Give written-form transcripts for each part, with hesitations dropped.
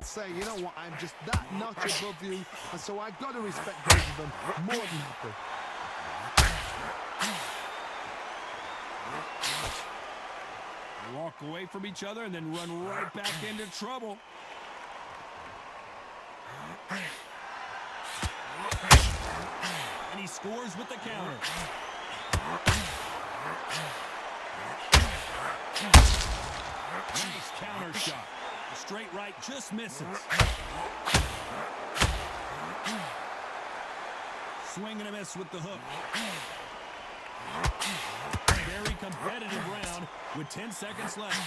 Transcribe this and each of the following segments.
Say, you know what, I'm just that notch above you, and so I've got to respect both of them more than happy. Walk away from each other and then run right back into trouble. And he scores with the counter. Nice counter shot. The straight right just misses. Swing and a miss with the hook. Very competitive round with 10 seconds left.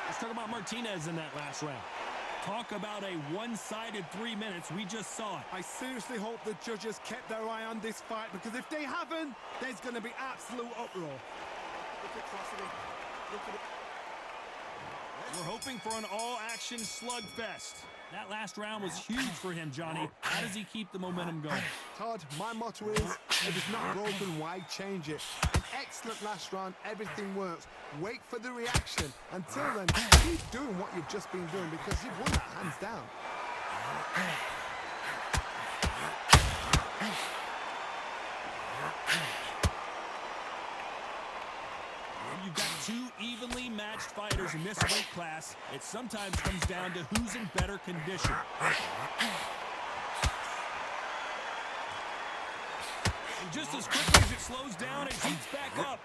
Let's talk about Martinez in that last round. Talk about a one-sided 3 minutes. We just saw it. I seriously hope the judges kept their eye on this fight, because if they haven't, there's going to be absolute uproar. Look at Crossley. Look at it. We're hoping for an all-action slugfest. That last round was huge for him, Johnny. How does he keep the momentum going? Todd, my motto is, if it's not broken, why change it? An excellent last round, everything works. Wait for the reaction. Until then, keep doing what you've just been doing, because you've won that hands down. You've got two evenly matched fighters in this weight class. It sometimes comes down to who's in better condition. And just as quickly as it slows down, it heats back up.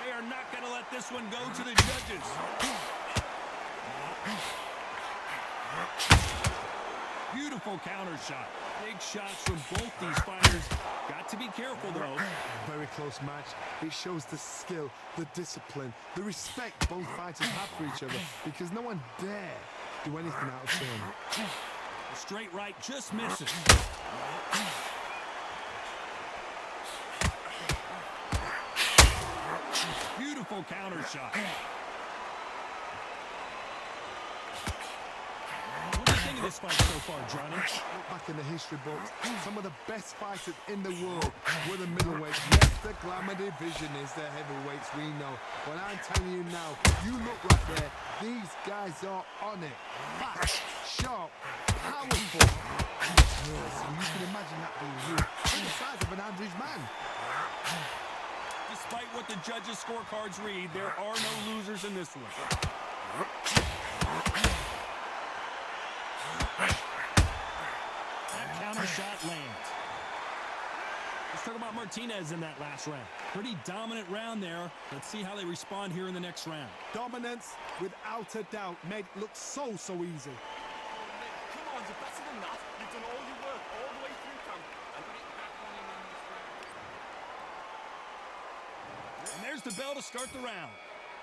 They are not going to let this one go to the judges. Beautiful counter shot. Big shots from both these fighters. Got to be careful, though. Very close match. It shows the skill, the discipline, the respect both fighters have for each other, because no one dare do anything out of turn. The straight right just misses. Beautiful counter shot. This fight so far, Johnny. Look back in the history books, some of the best fighters in the world were the middleweights. Yes, the glamour division is the heavyweights, we know. But I'm telling you now, you look right there, these guys are on it. Fast, sharp, powerful. Yes, and you can imagine that being you, on the size of an average man. Despite what the judges' scorecards read, there are no losers in this one. That counter shot lands. Let's talk about Martinez in that last round. Pretty dominant round there. Let's see how they respond here in the next round. Dominance, without a doubt, made it look so easy. Come on, you're better than that. You've done all your work all the way through camp. And there's the bell to start the round.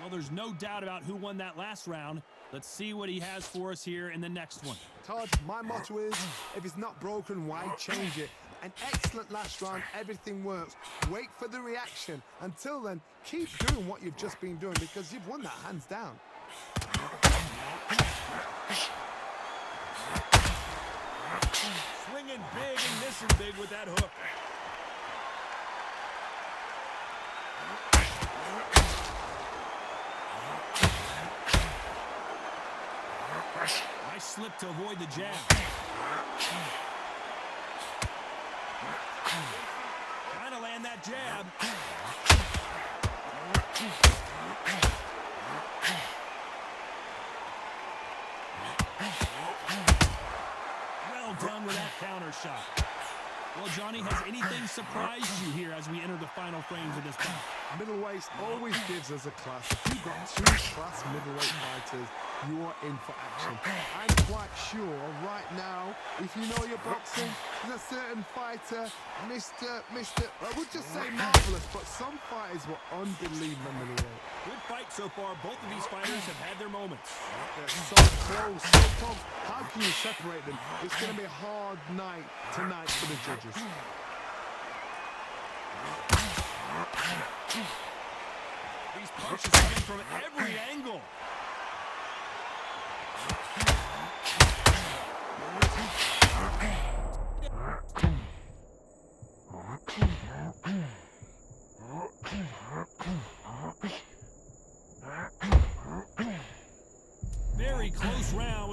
Well, there's no doubt about who won that last round. Let's see what he has for us here in the next one. Todd, my motto is, if it's not broken, why change it? An excellent last round, everything works. Wait for the reaction. Until then, keep doing what you've just been doing, because you've won that hands down. Swinging big and missing big with that hook. Nice slip to avoid the jab. Trying to land that jab. Well done with that counter shot. Well, Johnny, has anything surprised you here as we enter the final frames of this fight? Middleweight always gives us a class. If you've got two class middleweight fighters, you are in for action. I'm quite sure right now, if you know your boxing, there's a certain fighter, Mr. I would just say marvelous, but some fighters were unbelievable middleweight. Good fight so far. Both of these fighters have had their moments. They're so close, so close. How can you separate them? It's going to be a hard night tonight for the judges. These punches coming from every angle.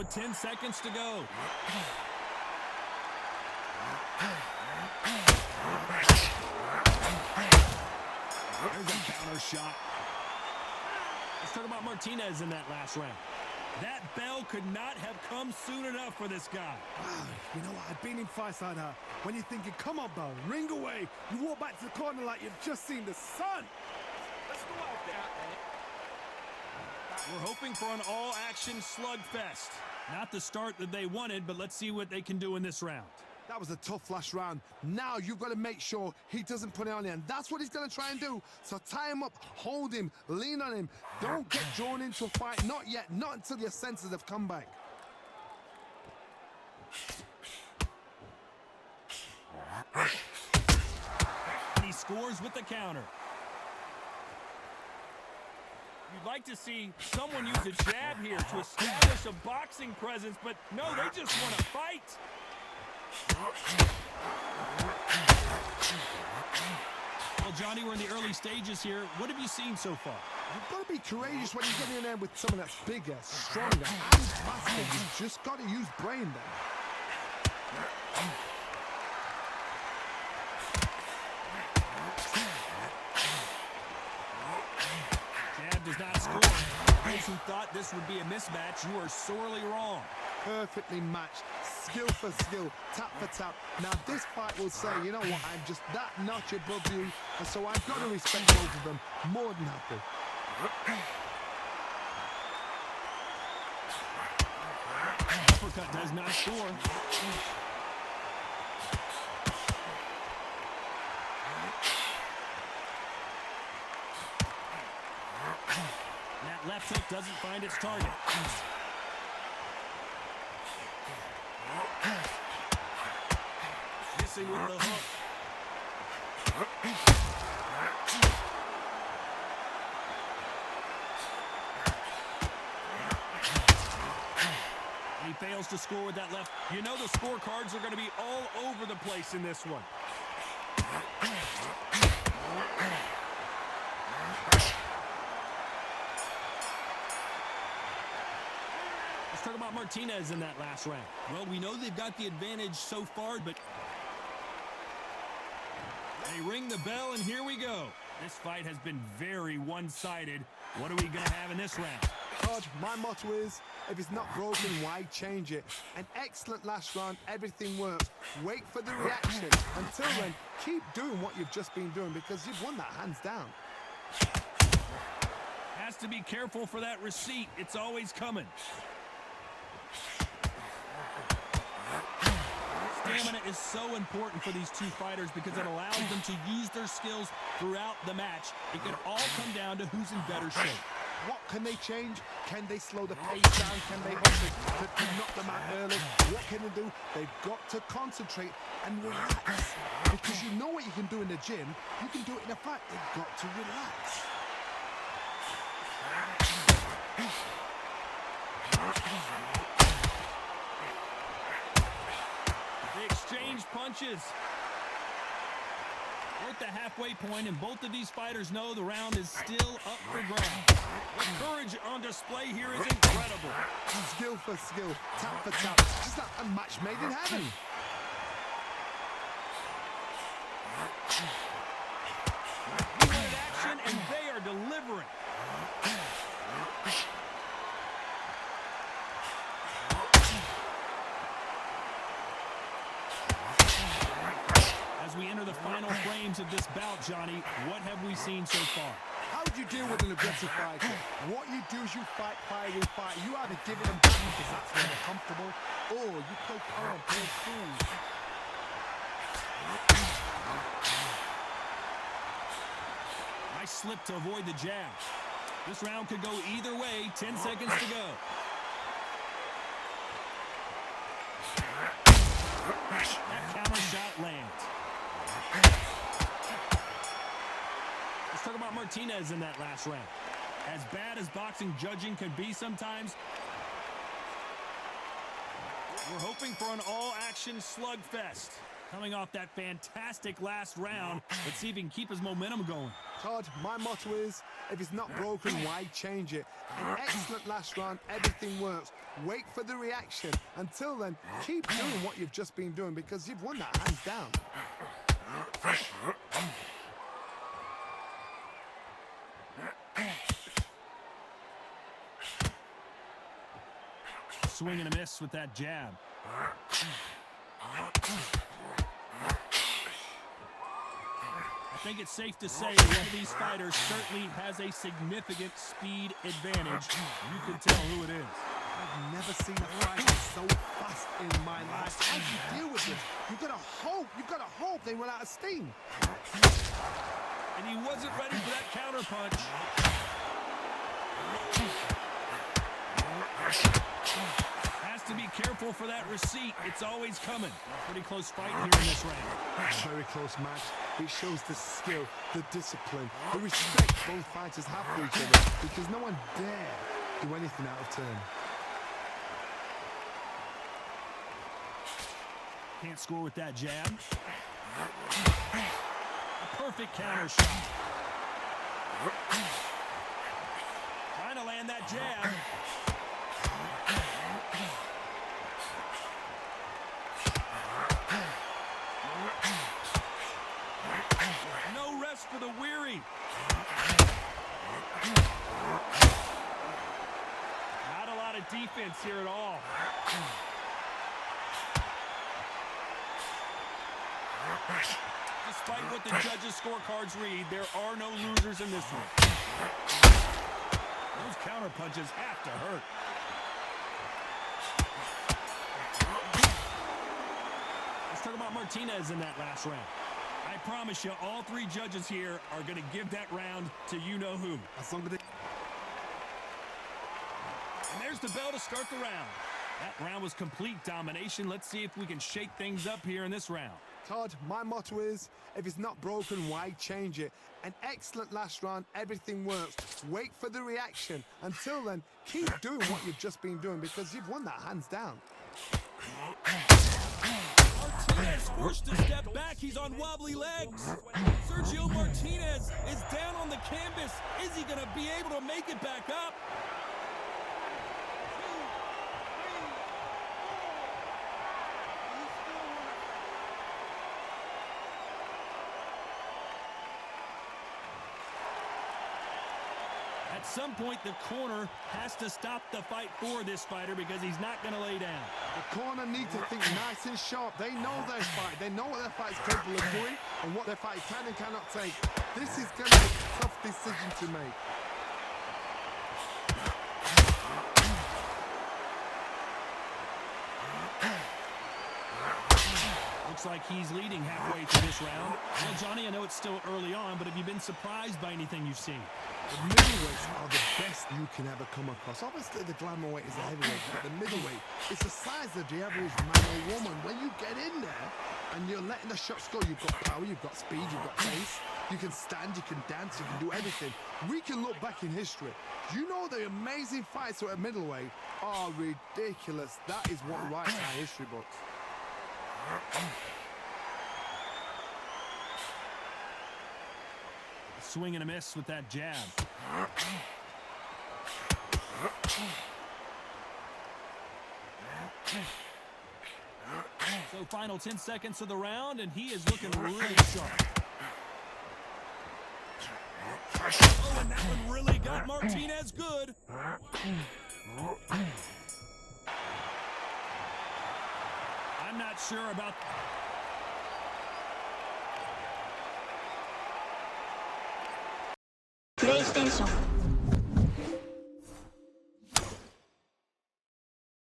with 10 seconds to go. There's a counter shot. Let's talk about Martinez in that last round. That bell could not have come soon enough for this guy. Wow, you know what? I've been in fights like that. When you're thinking, come on, bell, ring away. You walk back to the corner like you've just seen the sun. Let's go out there. We're hoping for an all-action slugfest. Not the start that they wanted, but let's see what they can do in this round. That was a tough last round. Now you've got to make sure he doesn't put it on you, and that's what he's going to try and do. So tie him up, hold him, lean on him. Don't get drawn into a fight. Not yet. Not until your senses have come back. And he scores with the counter. You'd like to see someone use a jab here to establish a boxing presence, but no, they just want to fight. Well, Johnny, we're in the early stages here. What have you seen so far? You've got to be courageous when you get in there with someone that's bigger, stronger, and faster. You've just got to use brain then. Jab does not score. Those who thought this would be a mismatch, you are sorely wrong. Perfectly matched, skill for skill, tap for tap. Now this fight will say, you know what, I'm just that notch above you, and so I've got to respect both of them. More than happy. Uppercut does not score. That left hook doesn't find its target. Missing with the hook. And he fails to score with that left. You know the scorecards are going to be all over the place in this one. Let's talk about Martinez in that last round. Well, we know they've got the advantage so far, but they ring the bell, and here we go. This fight has been very one-sided. What are we going to have in this round? Todd, my motto is, if it's not broken, why change it? An excellent last round, everything works. Wait for the reaction. Until then, keep doing what you've just been doing because you've won that hands down. Has to be careful for that receipt. It's always coming. Stamina is so important for these two fighters because it allows them to use their skills throughout the match. It can all come down to who's in better shape. What can they change? Can they slow the pace down? Can they to knock them out early? What can they do? They've got to concentrate and relax. Because you know what you can do in the gym, you can do it in a fight. They've got to relax. They exchange punches. We're at the halfway point, and both of these fighters know the round is still up for grabs. The courage on display here is incredible. Skill for skill, tap for tap. Just like a match made in heaven. You wanted action, and they are delivering. As we enter the final frames of this bout, Johnny, what have we seen so far? How do you deal with an aggressive fighter? What you do is you fight, fire, and fight. You either give them back because that's when they're comfortable, or you play calm, play cool. Nice slip to avoid the jab. This round could go either way. 10 seconds to go. That counter shot lands. Let's talk about Martinez in that last round. As bad as boxing judging can be sometimes, we're hoping for an all-action slugfest. Coming off that fantastic last round, let's see if he can keep his momentum going. Todd, my motto is, if it's not broken, why change it? An excellent last round, everything works. Wait for the reaction. Until then, keep doing what you've just been doing because you've won that hands down. Swing and a miss with that jab. I think it's safe to say one of these fighters certainly has a significant speed advantage. You can tell who it is. I've never seen a fighter so fast in my life. How do you deal with this? You've got to hope they run out of steam. And he wasn't ready for that counter punch. Has to be careful for that receipt. It's always coming. Pretty close fight here in this round. Very close match. It shows the skill, the discipline, the respect both fighters have for each other because no one dare do anything out of turn. Can't score with that jab. A perfect counter shot. Trying to land that jab. No rest for the weary. Not a lot of defense here at all. Despite what the judges' scorecards read, there are no losers in this one. Those counter punches have to hurt. Let's talk about Martinez in that last round. I promise you, all three judges here are going to give that round to you-know-who. As long as they... And there's the bell to start the round. That round was complete domination. Let's see if we can shake things up here in this round. Todd, my motto is, if it's not broken, why change it? An excellent last round, everything works. Wait for the reaction. Until then, keep doing what you've just been doing because you've won that hands down. Martinez forced to step back. He's on wobbly legs. Sergio Martinez is down on the canvas. Is he going to be able to make it back up? At some point, the corner has to stop the fight for this fighter because he's not going to lay down. The corner need to think nice and sharp. They know their fight. They know what their fight's capable of doing and what their fight can and cannot take. This is going to be a tough decision to make. Looks like he's leading halfway through this round. Well, Johnny, I know it's still early on, but have you been surprised by anything you've seen? The middleweights are the best you can ever come across. Obviously, the glamour weight is a heavyweight, but the middleweight is the size of the average man or woman. When you get in there and you're letting the shots go, you've got power, you've got speed, you've got pace. You can stand, you can dance, you can do everything. We can look back in history. You know the amazing fights at middleweight are ridiculous. That is what writes our history books. Swing and a miss with that jab. So final 10 seconds of the round, and he is looking really sharp. Oh, and that one really got Martinez good. I'm not sure about... PlayStation